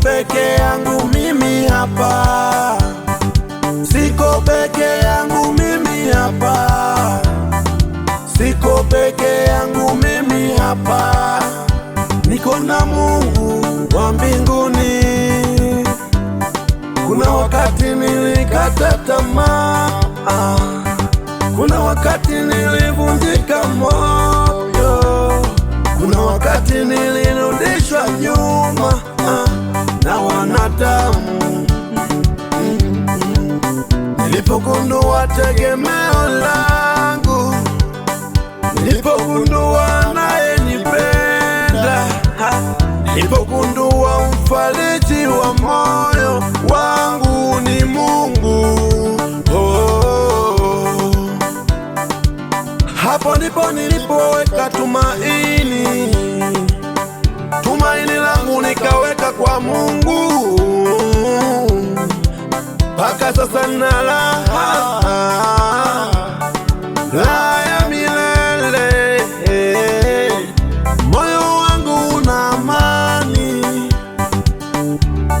peke yangu mimi hapa, siko peke yangu mimi hapa, siko peke yangu mimi hapa, niko na Mungu wa mbinguni. Kuna wakati nilikata tamaa, kuna wakati nilivunjika moyo, kuna wakati nilirudishwa nyuma na wanadamu. Nilipogundua tegemeo langu, nilipogundua anayenipenda, nilipogundua mfariji wa moyo wangu ni Mungu, hapo ndipo nilipoweka tumaini, tumaini langu nikaweka kwa Mungu. Mpaka sasa nina raha ya milele, moyo wangu una amani,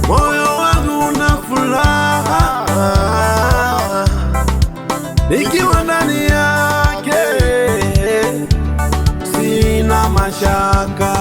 moyo wangu una furaha, nikiwa ndani yake sina mashaka.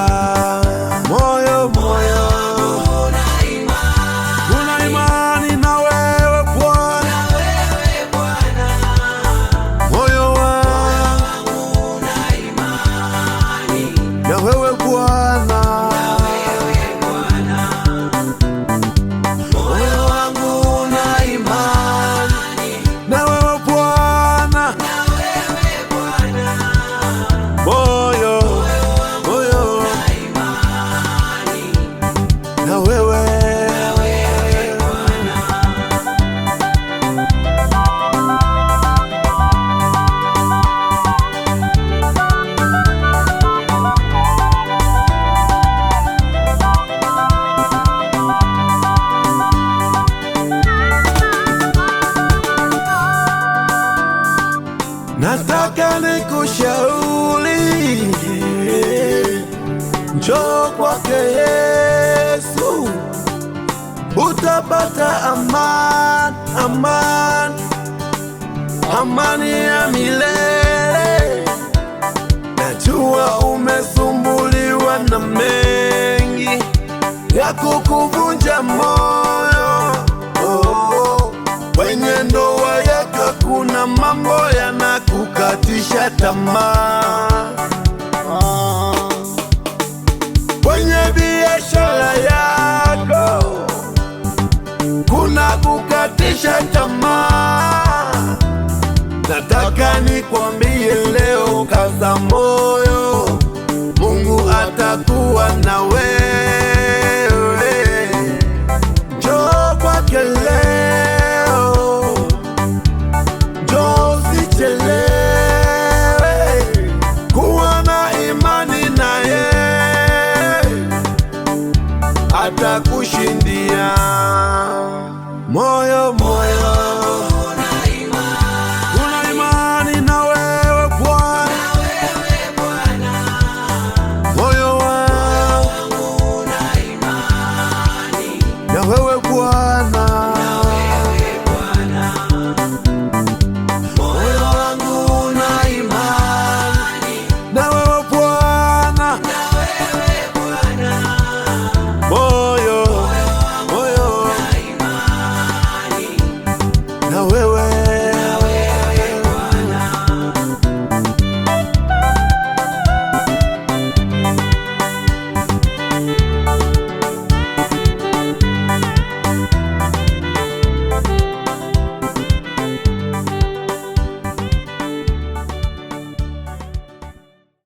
Nataka nikushauri, njoo kwake Yesu, utapata amani, amani, amani ya milele. Najua umesumbuliwa na mengi ya kukuvunja moyo, kwenye ndoa yako kuna mambo yanakukatisha tamaa, kwenye biashara yako kuna kukatisha tamaa. Nataka nikwambie leo, kaza moyo, Mungu atakuwa na wewe. Njoo kwake leo, njoo usichelewe, kuwa na imani naye atakushindia.